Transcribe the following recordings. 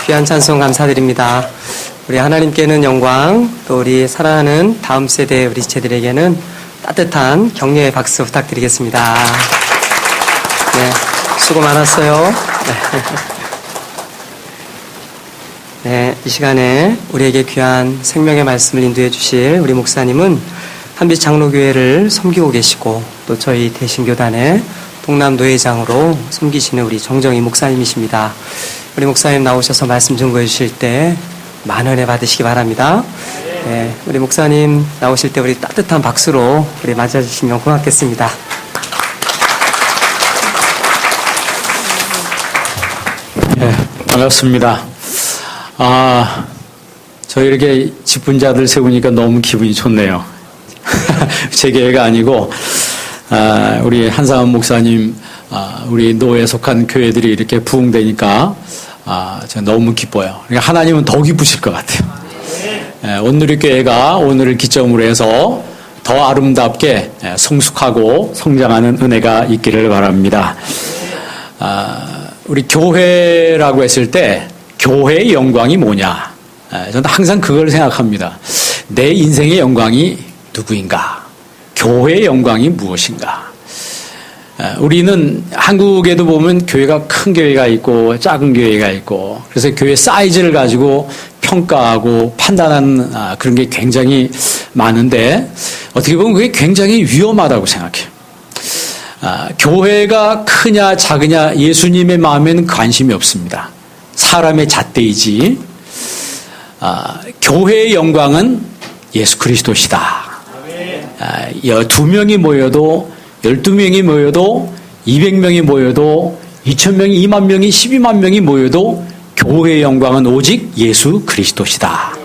귀한 찬송 감사드립니다. 우리 하나님께는 영광, 또 우리 사랑하는 다음 세대 우리 지체들에게는 따뜻한 격려의 박수 부탁드리겠습니다. 네, 수고 많았어요. 네, 이 시간에 우리에게 귀한 생명의 말씀을 인도해 주실 우리 목사님은 한빛 장로교회를 섬기고 계시고 또 저희 대신교단의 동남노회장으로 섬기시는 우리 정정희 목사님이십니다. 우리 목사님 나오셔서 말씀 증거해 주실 때 많은 은혜 받으시기 바랍니다. 네, 우리 목사님 나오실 때 우리 따뜻한 박수로 우리 맞아주시면 고맙겠습니다. 네, 반갑습니다. 저희 이렇게 직분자들 세우니까 너무 기분이 좋네요. 제 계획가 아니고, 우리 한상원 목사님, 우리 노회에 속한 교회들이 이렇게 부흥되니까, 제가 너무 기뻐요. 그러니까 하나님은 더 기쁘실 것 같아요. 온누리교회가 오늘을 기점으로 해서 더 아름답게 성숙하고 성장하는 은혜가 있기를 바랍니다. 우리 교회라고 했을 때, 교회의 영광이 뭐냐? 저는 항상 그걸 생각합니다. 내 인생의 영광이 누구인가? 교회의 영광이 무엇인가? 우리는 한국에도 보면 교회가 큰 교회가 있고 작은 교회가 있고 그래서 교회 사이즈를 가지고 평가하고 판단하는 그런 게 굉장히 많은데 어떻게 보면 그게 굉장히 위험하다고 생각해요. 교회가 크냐 작으냐 예수님의 마음에는 관심이 없습니다. 사람의 잣대이지 교회의 영광은 예수 그리스도시다. 2명이 모여도 12명이 모여도 200명이 모여도 2000명이 2만 명이 12만 명이 모여도 교회의 영광은 오직 예수 그리스도시다.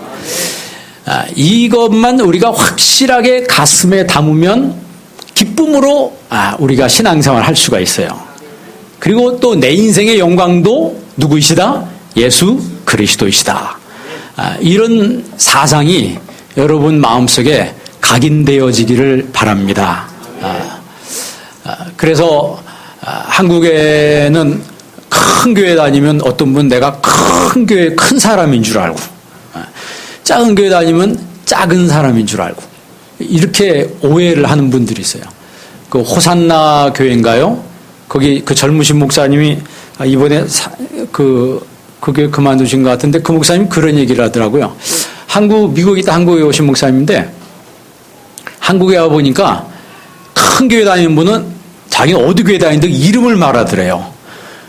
이것만 우리가 확실하게 가슴에 담으면 기쁨으로 우리가 신앙생활을 할 수가 있어요. 그리고 또 내 인생의 영광도 누구이시다? 예수 그리스도이시다. 이런 사상이 여러분 마음속에 각인되어지기를 바랍니다. 그래서 한국에는 큰 교회 다니면 어떤 분 내가 큰 교회 큰 사람인 줄 알고 작은 교회 다니면 작은 사람인 줄 알고 이렇게 오해를 하는 분들이 있어요. 그 호산나 교회인가요? 거기 그 젊으신 목사님이 이번에 그게 그만두신 것 같은데 그 목사님 그런 얘기를 하더라고요. 미국에 있다 한국에 오신 목사님인데 한국에 와보니까 큰 교회 다니는 분은 자기는 어디 교회 다니는데 이름을 말하더래요.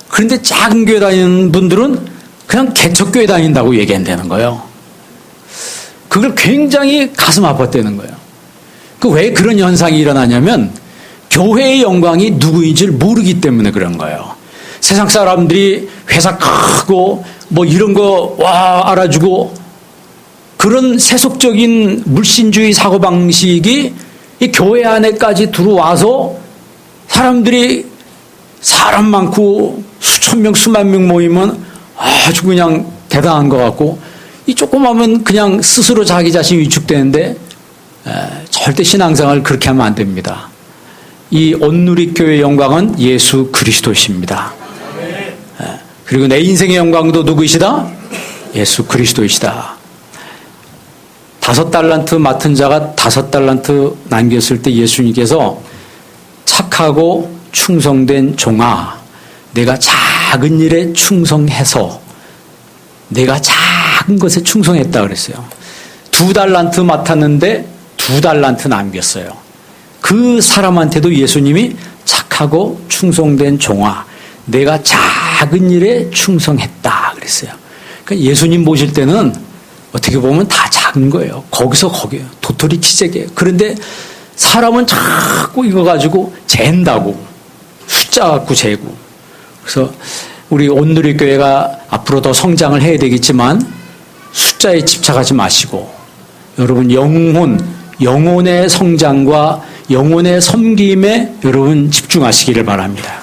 그런데 작은 교회 다니는 분들은 그냥 개척교회 다닌다고 얘기한다는 거예요. 그걸 굉장히 가슴 아팠다는 거예요. 왜 그런 현상이 일어나냐면 교회의 영광이 누구인지를 모르기 때문에 그런 거예요. 세상 사람들이 회사 크고 뭐 이런 거 알아주고 그런 세속적인 물신주의 사고방식이 이 교회 안에까지 들어와서 사람들이 사람 많고 수천 명 수만 명 모이면 아주 그냥 대단한 것 같고 이 조그마하면 그냥 스스로 자기 자신이 위축되는데 절대 신앙생활을 그렇게 하면 안 됩니다. 이 온누리교회의 영광은 예수 그리스도이십니다. 그리고 내 인생의 영광도 누구이시다? 예수 그리스도이시다. 5달란트 맡은 자가 5달란트 남겼을 때 예수님께서 착하고 충성된 종아, 내가 작은 일에 충성해서 내가 작은 것에 충성했다 그랬어요. 2달란트 맡았는데 2달란트 남겼어요. 그 사람한테도 예수님이 착하고 충성된 종아, 내가 작은 일에 충성했다 그랬어요. 그러니까 예수님 보실 때는 어떻게 보면 다 작은 거예요. 거기서 거기에요. 도토리 키재기예요. 그런데 사람은 자꾸 이거 가지고 잰다고. 숫자 갖고 재고. 그래서 우리 온누리교회가 앞으로 더 성장을 해야 되겠지만 숫자에 집착하지 마시고 여러분 영혼의 성장과 영혼의 섬김에 여러분 집중하시기를 바랍니다.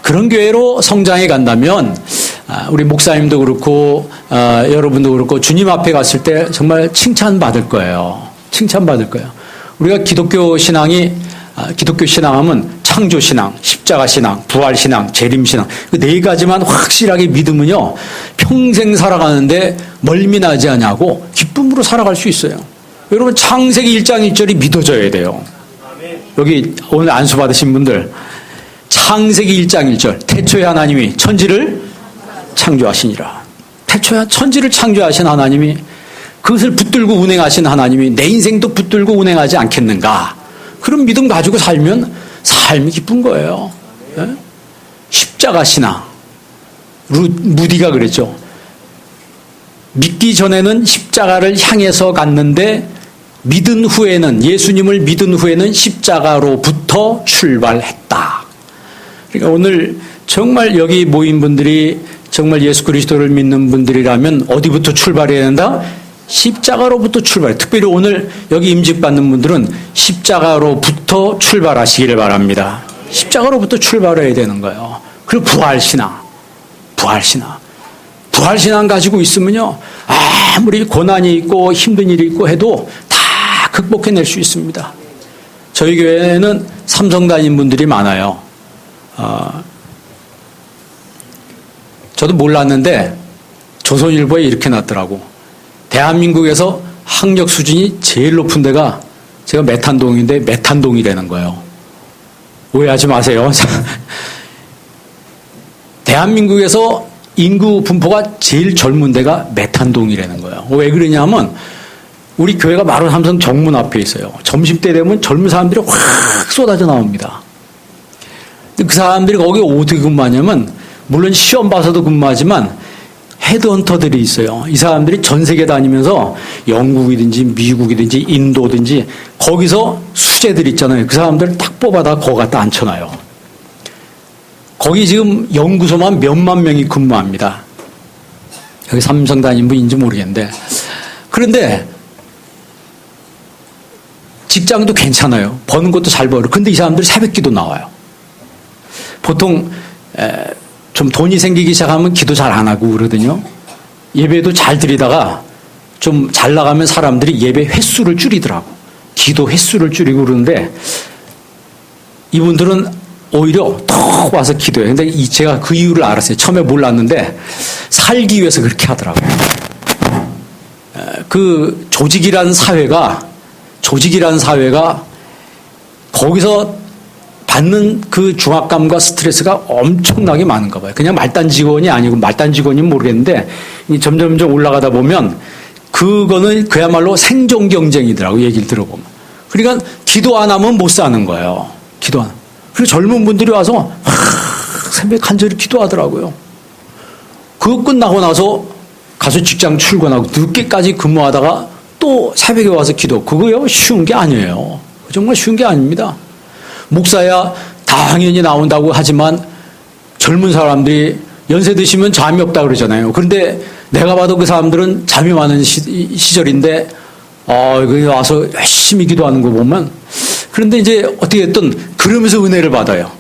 그런 교회로 성장해 간다면 우리 목사님도 그렇고 여러분도 그렇고 주님 앞에 갔을 때 정말 칭찬받을 거예요. 칭찬받을 거예요. 우리가 기독교 신앙이 기독교 신앙하면 창조 신앙, 십자가 신앙, 부활 신앙, 재림 신앙 그 네 가지만 확실하게 믿으면요 평생 살아가는데 멀미나지 않냐고 기쁨으로 살아갈 수 있어요. 여러분 창세기 1장 1절이 믿어져야 돼요. 여기 오늘 안수 받으신 분들 창세기 1장 1절 태초에 하나님이 천지를 창조하시니라. 태초에 천지를 창조하신 하나님이 그것을 붙들고 운행하신 하나님이 내 인생도 붙들고 운행하지 않겠는가. 그런 믿음 가지고 살면 삶이 기쁜 거예요. 예? 십자가 신앙. 무디가 그랬죠. 믿기 전에는 십자가를 향해서 갔는데 믿은 후에는 예수님을 믿은 후에는 십자가로부터 출발했다. 그러니까 오늘 정말 여기 모인 분들이 정말 예수 그리스도를 믿는 분들이라면 어디부터 출발해야 된다? 십자가로부터 출발. 특별히 오늘 여기 임직받는 분들은 십자가로부터 출발하시기를 바랍니다. 십자가로부터 출발해야 되는 거예요. 그리고 부활신앙. 부활신앙 가지고 있으면요. 아무리 고난이 있고 힘든 일이 있고 해도 다 극복해낼 수 있습니다. 저희 교회에는 삼성다닌 분들이 많아요. 저도 몰랐는데 조선일보에 이렇게 났더라고. 대한민국에서 학력 수준이 제일 높은 데가 제가 메탄동인데 메탄동이라는 거예요. 오해하지 마세요. 대한민국에서 인구 분포가 제일 젊은 데가 메탄동이라는 거예요. 왜 그러냐면 우리 교회가 마룬 삼성 정문 앞에 있어요. 점심때 되면 젊은 사람들이 확 쏟아져 나옵니다. 그 사람들이 거기 어떻게 근무하냐면 물론 시험 봐서도 근무하지만 헤드헌터들이 있어요. 이 사람들이 전 세계 다니면서 영국이든지 미국이든지 인도든지 거기서 수재들 있잖아요. 그 사람들을 딱 뽑아다 거기 갖다 앉혀놔요. 거기 지금 연구소만 몇만 명이 근무합니다. 여기 삼성 다닌 분인지 모르겠는데. 그런데 직장도 괜찮아요. 버는 것도 잘 벌어. 근데 이 사람들이 새벽기도 나와요. 보통 좀 돈이 생기기 시작하면 기도 잘 안 하고 그러거든요. 예배도 잘 드리다가 좀 잘 나가면 사람들이 예배 횟수를 줄이더라고. 기도 횟수를 줄이고 그러는데 이분들은 오히려 더 와서 기도해요. 근데 제가 그 이유를 알았어요. 처음에 몰랐는데 살기 위해서 그렇게 하더라고요. 그 조직이라는 사회가 거기서 받는 그 중압감과 스트레스가 엄청나게 많은가 봐요. 그냥 말단 직원이 아니고 말단 직원이면 모르겠는데 점점 올라가다 보면 그거는 그야말로 생존 경쟁이더라고 얘기를 들어보면. 그러니까 기도 안 하면 못 사는 거예요. 기도 안 하면. 그리고 젊은 분들이 와서 새벽 간절히 기도하더라고요. 그거 끝나고 나서 가서 직장 출근하고 늦게까지 근무하다가 또 새벽에 와서 기도. 그거요 쉬운 게 아니에요. 정말 쉬운 게 아닙니다. 목사야 당연히 나온다고 하지만 젊은 사람들이 연세 드시면 잠이 없다 그러잖아요. 그런데 내가 봐도 그 사람들은 잠이 많은 시절인데 여기 와서 열심히 기도하는 거 보면 그런데 이제 어떻게 됐든 그러면서 은혜를 받아요.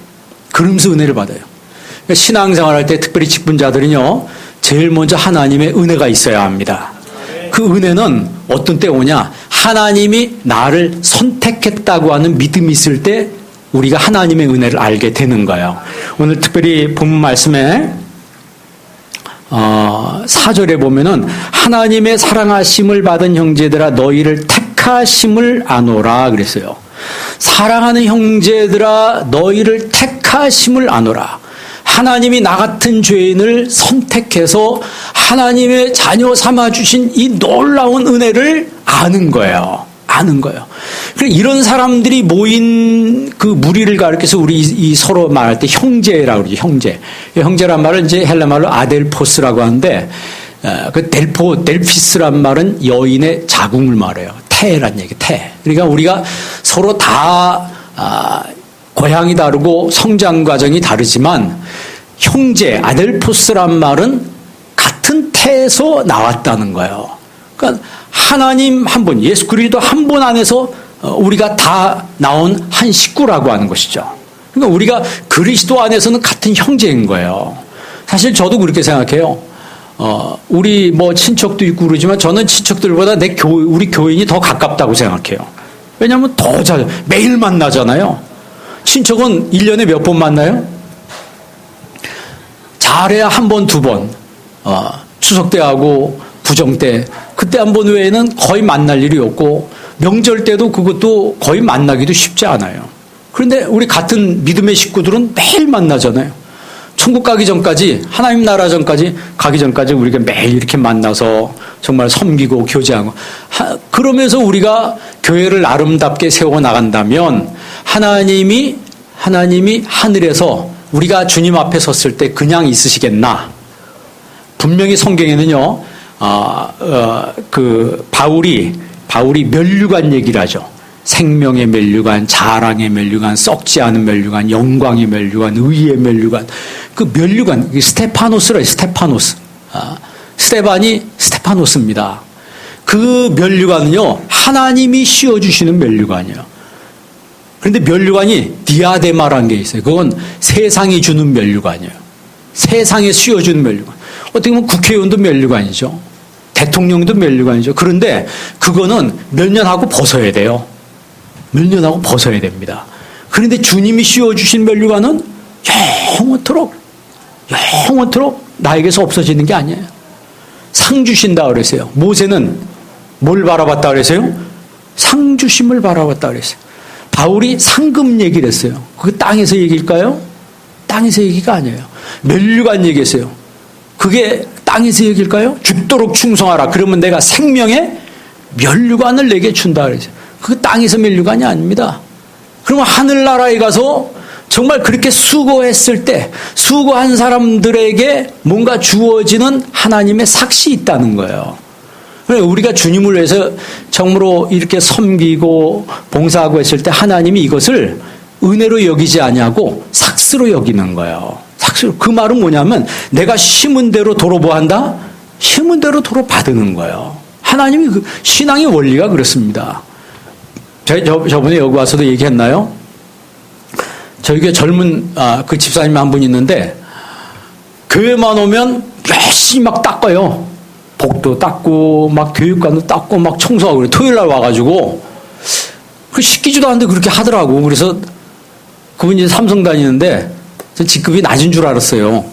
그러니까 신앙생활할 때 특별히 직분자들은요. 제일 먼저 하나님의 은혜가 있어야 합니다. 그 은혜는 어떤 때 오냐. 하나님이 나를 선택했다고 하는 믿음이 있을 때 우리가 하나님의 은혜를 알게 되는 거예요. 오늘 특별히 본문 말씀에 4절에 보면은 하나님의 사랑하심을 받은 형제들아 너희를 택하심을 아노라 그랬어요. 사랑하는 형제들아 너희를 택하심을 아노라. 하나님이 나 같은 죄인을 선택해서 하나님의 자녀 삼아주신 이 놀라운 은혜를 아는 거예요. 그래서 이런 사람들이 모인 그 무리를 가리켜서 우리 이 서로 말할 때 형제라고 그러죠. 형제란 말은 이제 헬라 말로 아델포스라고 하는데 그 델피스란 말은 여인의 자궁을 말해요. 태란 얘기, 태. 그러니까 우리가 서로 다 고향이 다르고 성장 과정이 다르지만 형제, 아델포스란 말은 같은 태에서 나왔다는 거예요. 그러니까 하나님 한 분, 예수 그리스도 한 분 안에서 우리가 다 나온 한 식구라고 하는 것이죠. 그러니까 우리가 그리스도 안에서는 같은 형제인 거예요. 사실 저도 그렇게 생각해요. 우리 뭐 친척도 있고 그러지만 저는 친척들보다 우리 교인이 더 가깝다고 생각해요. 왜냐하면 더 매일 만나잖아요. 친척은 1년에 몇 번 만나요? 잘해야 한 번, 두 번. 추석 때하고 부정 때 그때 한 번 외에는 거의 만날 일이 없고 명절 때도 그것도 거의 만나기도 쉽지 않아요. 그런데 우리 같은 믿음의 식구들은 매일 만나잖아요. 천국 가기 전까지, 하나님 나라 전까지, 가기 전까지 우리가 매일 이렇게 만나서 정말 섬기고 교제하고, 그러면서 우리가 교회를 아름답게 세워 나간다면 하나님이 하늘에서 우리가 주님 앞에 섰을 때 그냥 있으시겠나? 분명히 성경에는요, 바울이 면류관 얘기를 하죠. 생명의 면류관, 자랑의 면류관, 썩지 않은 면류관, 영광의 면류관, 의의 면류관. 그 면류관, 스테파노스라, 스테파노스. 스테반이 스테파노스입니다. 그 면류관은요, 하나님이 씌워주시는 면류관이에요. 그런데 면류관이 디아데마라는 게 있어요. 그건 세상이 주는 면류관이에요. 세상에 씌워주는 면류관. 어떻게 보면 국회의원도 면류관이죠. 대통령도 면류관이죠. 그런데 그거는 몇 년 하고 벗어야 돼요. 몇 년 하고 벗어야 됩니다. 그런데 주님이 씌워주신 면류관은 영원토록 나에게서 없어지는 게 아니에요. 상 주신다 그랬어요. 모세는 뭘 바라봤다 그랬어요? 상 주심을 바라봤다 그랬어요. 바울이 상급 얘기를 했어요. 그게 땅에서 얘기일까요? 땅에서 얘기가 아니에요. 면류관 얘기했어요. 그게 땅에서 얘기일까요? 죽도록 충성하라. 그러면 내가 생명의 면류관을 내게 준다 그랬어요. 그 땅에서 면류관이 아닙니다. 그러면 하늘나라에 가서 정말 그렇게 수고했을 때 수고한 사람들에게 뭔가 주어지는 하나님의 삭시 있다는 거예요. 우리가 주님을 위해서 정말로 이렇게 섬기고 봉사하고 했을 때 하나님이 이것을 은혜로 여기지 아니하고 삭스로 여기는 거예요. 삭스로. 그 말은 뭐냐면 내가 심은 대로 도로 보한다? 심은 대로 도로 받는 거예요. 하나님이 신앙의 원리가 그렇습니다. 저번에 여기 와서도 얘기했나요? 저희 교회 젊은 그 집사님 한 분 있는데 교회만 오면 열심히 막 닦아요. 복도 닦고 막 교육관도 닦고 막 청소하고 그래. 토요일 날 와가지고 그 시키지도 않는데 그렇게 하더라고. 그래서 그분이 삼성 다니는데 전 직급이 낮은 줄 알았어요.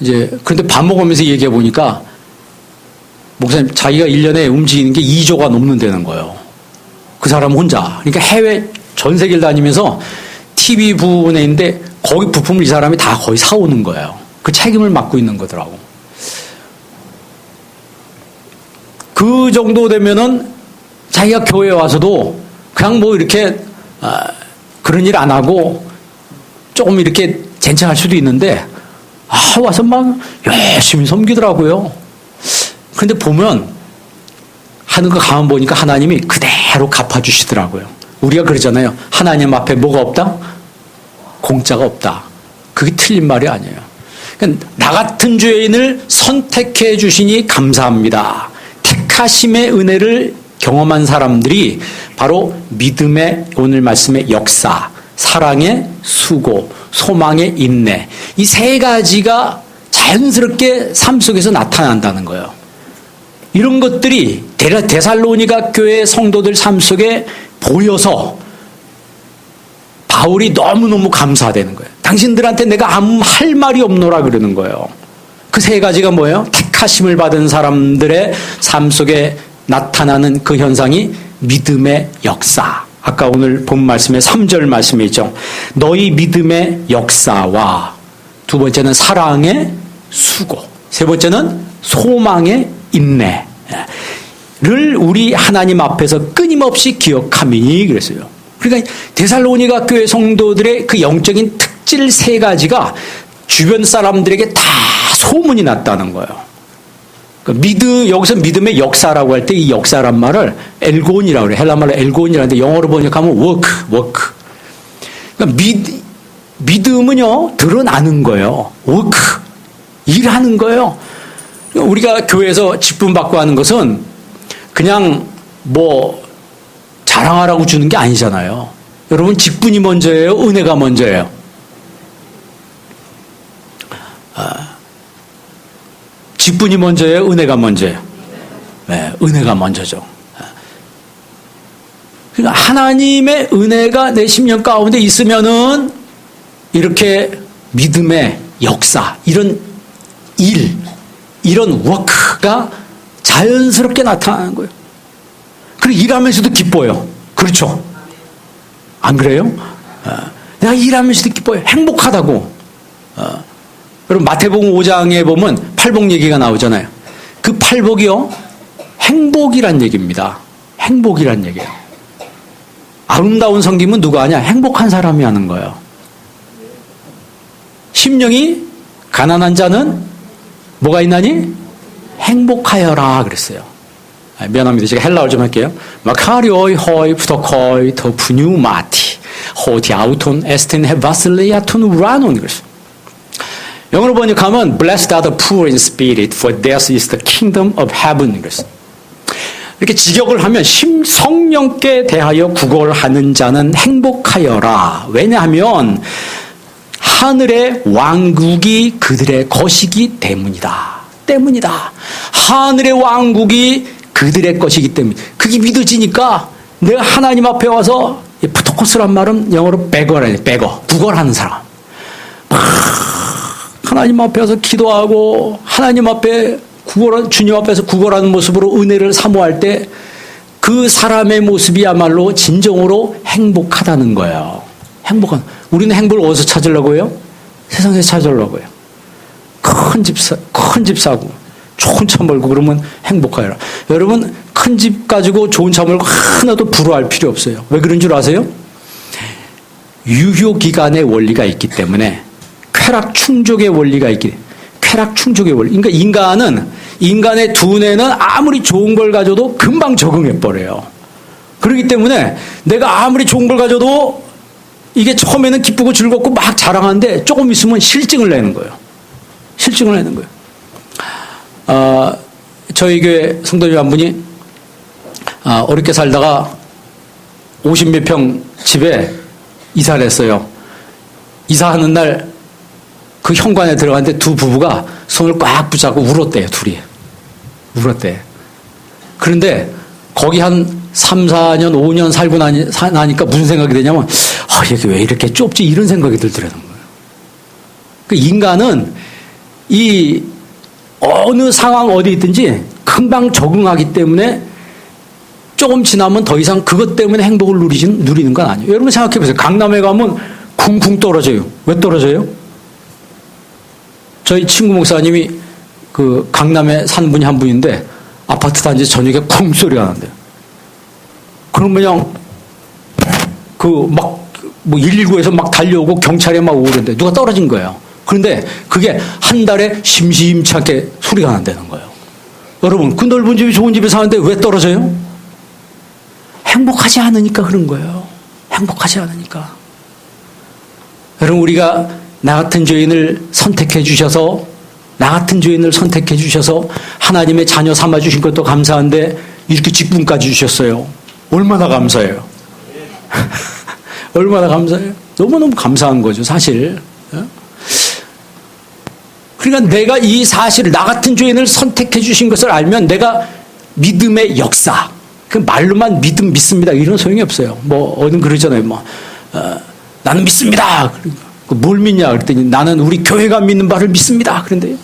이제 그런데 밥 먹으면서 얘기해 보니까 목사님 자기가 1년에 움직이는 게 2조가 넘는다는 거예요. 그 사람 혼자. 그러니까 해외 전 세계를 다니면서 TV 부분에 있는데 거기 부품을 이 사람이 다 거의 사오는 거예요. 그 책임을 맡고 있는 거더라고. 그 정도 되면은 자기가 교회에 와서도 그냥 뭐 이렇게 그런 일 안 하고 조금 이렇게 젠창할 수도 있는데 와서 막 열심히 섬기더라고요. 그런데 보면 하는 거 가만 보니까 하나님이 그대로 갚아주시더라고요. 우리가 그러잖아요. 하나님 앞에 뭐가 없다? 공짜가 없다. 그게 틀린 말이 아니에요. 그러니까 나 같은 죄인을 선택해 주시니 감사합니다. 택하심의 은혜를 경험한 사람들이 바로 믿음의 오늘 말씀의 역사, 사랑의 수고, 소망의 인내, 이 세 가지가 자연스럽게 삶 속에서 나타난다는 거예요. 이런 것들이 데살로니가 교회 성도들 삶 속에 보여서 바울이 너무너무 감사되는 거예요. 당신들한테 내가 아무 할 말이 없노라 그러는 거예요. 그 세 가지가 뭐예요? 택하심을 받은 사람들의 삶 속에 나타나는 그 현상이 믿음의 역사. 아까 오늘 본 말씀의 3절 말씀이죠. 너희 믿음의 역사와 두 번째는 사랑의 수고, 세 번째는 소망의 인내를 우리 하나님 앞에서 끊임없이 기억함이니 그랬어요. 그러니까 데살로니가 교회 성도들의 그 영적인 특질 세 가지가 주변 사람들에게 다 소문이 났다는 거예요. 여기서 믿음의 역사라고 할 때 이 역사란 말을 엘곤이라고 그래요. 헬라 말로 엘곤이라는데 영어로 번역하면 워크. 그러니까 믿음은요, 드러나는 거예요. 워크. 일하는 거예요. 우리가 교회에서 직분 받고 하는 것은 그냥 뭐 자랑하라고 주는 게 아니잖아요. 여러분 직분이 먼저예요? 은혜가 먼저예요? 직분이 먼저예요? 은혜가 먼저예요? 네, 은혜가 먼저죠. 그러니까 하나님의 은혜가 내 심령 가운데 있으면은 이렇게 믿음의 역사, 이런 이런 워크가 자연스럽게 나타나는 거예요. 그리고 일하면서도 기뻐요. 그렇죠? 안 그래요? 내가 일하면서도 기뻐요. 행복하다고. 여러분 마태복음 5장에 보면 팔복 얘기가 나오잖아요. 그 팔복이요, 행복이란 얘기입니다. 행복이란 얘기예요. 아름다운 섬김은 누가 하냐? 행복한 사람이 하는 거예요. 심령이 가난한 자는 뭐가 있나니? 행복하여라 그랬어요. 미안합니다. 제가 헬라어 좀 할게요. 마카리오이 호이 푸토코이 더 푸뉴마티 호디 아우톤 에스틴 헤바슬레아톤 우라논 그랬어요. 영어로 번역하면 Blessed are the poor in spirit, for theirs is the kingdom of heaven. 그랬어요. 이렇게 직역을 하면 성령께 대하여 구걸하는 자는 행복하여라. 왜냐하면 하늘의 왕국이 그들의 것이기 때문이다. 하늘의 왕국이 그들의 것이기 때문에. 그게 믿어지니까 내가 하나님 앞에 와서, 푸토코스란 말은 영어로 베거라니, 베거, 구걸하는 사람. 하나님 앞에 와서 기도하고 하나님 앞에 주님 앞에서 구걸하는 모습으로 은혜를 사모할 때 그 사람의 모습이야말로 진정으로 행복하다는 거예요. 행복한. 우리는 행복을 어디서 찾으려고요? 세상에서 찾으려고요. 큰 집 사고 좋은 차 몰고 그러면 행복하여라. 여러분 큰 집 가지고 좋은 차 몰고 하나도 부러워할 필요 없어요. 왜 그런 줄 아세요? 유효기간의 원리가 있기 때문에, 쾌락 충족의 원리가 있기 때문에. 쾌락 충족의 원리. 그러니까 인간의 두뇌는 아무리 좋은 걸 가져도 금방 적응해버려요. 그렇기 때문에 내가 아무리 좋은 걸 가져도 이게 처음에는 기쁘고 즐겁고 막 자랑하는데 조금 있으면 실증을 내는 거예요. 저희 교회 성도님 한 분이 어렵게 살다가 50몇 평 집에 이사를 했어요. 이사하는 날 그 현관에 들어갔는데 두 부부가 손을 꽉 붙잡고 울었대요. 둘이. 그런데 거기 한 3, 4년, 5년 살고 나니까 무슨 생각이 되냐면, 여기 왜 이렇게 좁지? 이런 생각이 들더라는 거예요. 그 인간은 이 어느 상황 어디 있든지 금방 적응하기 때문에 조금 지나면 더 이상 그것 때문에 행복을 누리는 건 아니에요. 여러분 생각해 보세요. 강남에 가면 쿵쿵 떨어져요. 왜 떨어져요? 저희 친구 목사님이 그 강남에 사는 분이 한 분인데 아파트 단지 저녁에 쿵 소리가 난대요. 그럼 그냥 뭐 119에서 막 달려오고 경찰에 막 오는데 누가 떨어진 거예요. 그런데 그게 한 달에 심심치 않게 소리가 난다는 거예요. 여러분 그 넓은 집이 좋은 집에 사는데 왜 떨어져요? 행복하지 않으니까 그런 거예요. 행복하지 않으니까. 여러분 우리가 나 같은 죄인을 선택해 주셔서 하나님의 자녀 삼아 주신 것도 감사한데 이렇게 직분까지 주셨어요. 얼마나 감사해요. 얼마나 감사해요. 너무너무 감사한 거죠 사실. 그러니까 내가 이 사실을, 나 같은 죄인을 선택해 주신 것을 알면 내가 믿음의 역사, 그 말로만 믿습니다 이런 소용이 없어요. 뭐 어딘 그러잖아요. 나는 믿습니다. 뭘 믿냐 그랬더니 나는 우리 교회가 믿는 바를 믿습니다. 그런데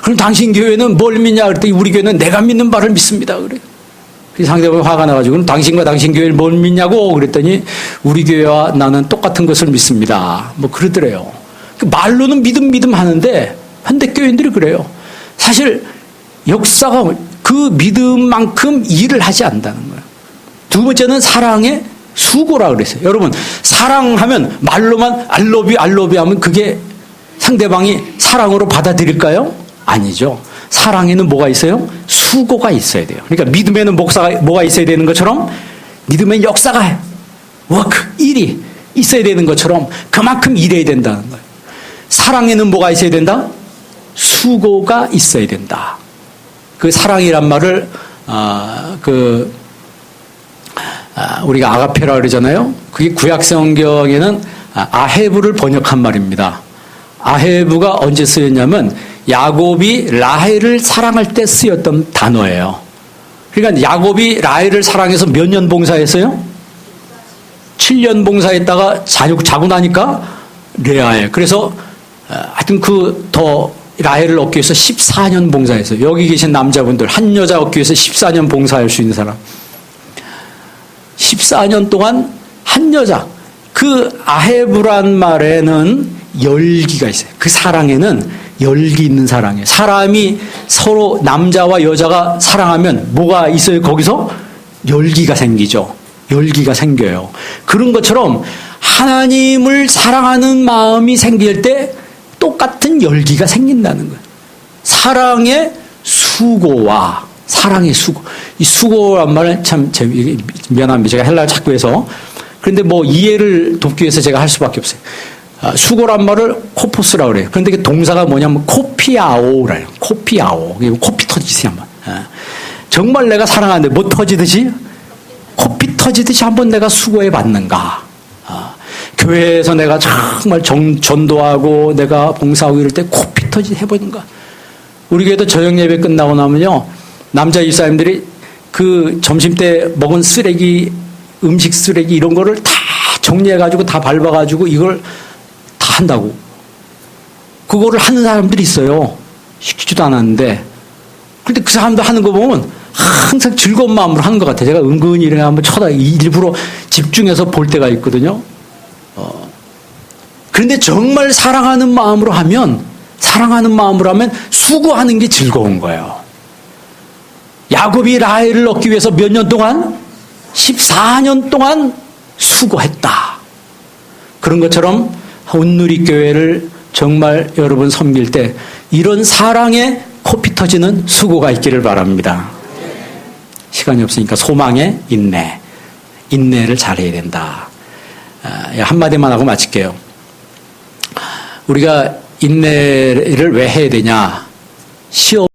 그럼 당신 교회는 뭘 믿냐 그랬더니 우리 교회는 내가 믿는 바를 믿습니다. 그래. 상대방이 화가 나가지고 그럼 당신과 당신 교회를 뭘 믿냐고 그랬더니 우리 교회와 나는 똑같은 것을 믿습니다. 뭐 그러더래요. 말로는 믿음 하는데 현대교인들이 그래요. 사실 역사가 그 믿음만큼 일을 하지 않는다는 거예요. 두 번째는 사랑의 수고라 그랬어요. 여러분 사랑하면 말로만 I love you 하면 그게 상대방이 사랑으로 받아들일까요? 아니죠. 사랑에는 뭐가 있어요? 수고가 있어야 돼요. 그러니까 믿음에는 뭐가 있어야 되는 것처럼 믿음의 역사가 일이 있어야 되는 것처럼 그만큼 일해야 된다는 거예요. 사랑에는 뭐가 있어야 된다? 수고가 있어야 된다. 그 사랑이란 말을 우리가 아가페라 그러잖아요. 그게 구약 성경에는 아헤브를 번역한 말입니다. 아헤브가 언제 쓰였냐면 야곱이 라헬을 사랑할 때 쓰였던 단어예요. 그러니까 야곱이 라헬을 사랑해서 몇 년 봉사했어요? 7년 봉사했다가 자고 나니까 레아에. 그래서 하여튼 더 라헬을 얻기 위해서 14년 봉사했어요. 여기 계신 남자분들, 한 여자 얻기 위해서 14년 봉사할 수 있는 사람. 14년 동안 한 여자. 그 아헤브란 말에는 열기가 있어요. 그 사랑에는 열기 있는 사랑이에요. 사람이 서로 남자와 여자가 사랑하면 뭐가 있어요? 거기서 열기가 생기죠. 열기가 생겨요. 그런 것처럼 하나님을 사랑하는 마음이 생길 때 똑같은 열기가 생긴다는 거예요. 사랑의 수고와 사랑의 수고. 이 수고란 말은 참 미안합니다. 제가 헬라어 자꾸 해서. 그런데 뭐 이해를 돕기 위해서 제가 할 수밖에 없어요. 수고란 말을 코포스라고 그래요. 그런데 그 동사가 뭐냐면 코피아오라요. 코피아오. 코피 터지듯이 한번. 정말 내가 사랑하는데 뭐 터지듯이? 코피 터지듯이 한번 내가 수고해 봤는가. 교회에서 내가 정말 전도하고 내가 봉사하고 이럴 때 코피 터지듯이 해보는가. 우리 교회도 저녁 예배 끝나고 나면요. 남자 집사님들이 그 점심 때 먹은 쓰레기, 음식 쓰레기 이런 거를 다 정리해가지고 다 밟아가지고 이걸 다 한다고. 그거를 하는 사람들이 있어요. 시키지도 않았는데. 근데 그 사람들 하는 거 보면 항상 즐거운 마음으로 하는 것 같아요. 제가 은근히 이렇게 한번 일부러 집중해서 볼 때가 있거든요. 그런데 정말 사랑하는 마음으로 하면 수고하는 게 즐거운 거예요. 야곱이 라헬을 얻기 위해서 몇 년 동안? 14년 동안 수고했다. 그런 것처럼 온누리교회를 정말 여러분 섬길 때 이런 사랑에 코피 터지는 수고가 있기를 바랍니다. 시간이 없으니까 소망의 인내를 잘해야 된다. 한마디만 하고 마칠게요. 우리가 인내를 왜 해야 되냐? 시험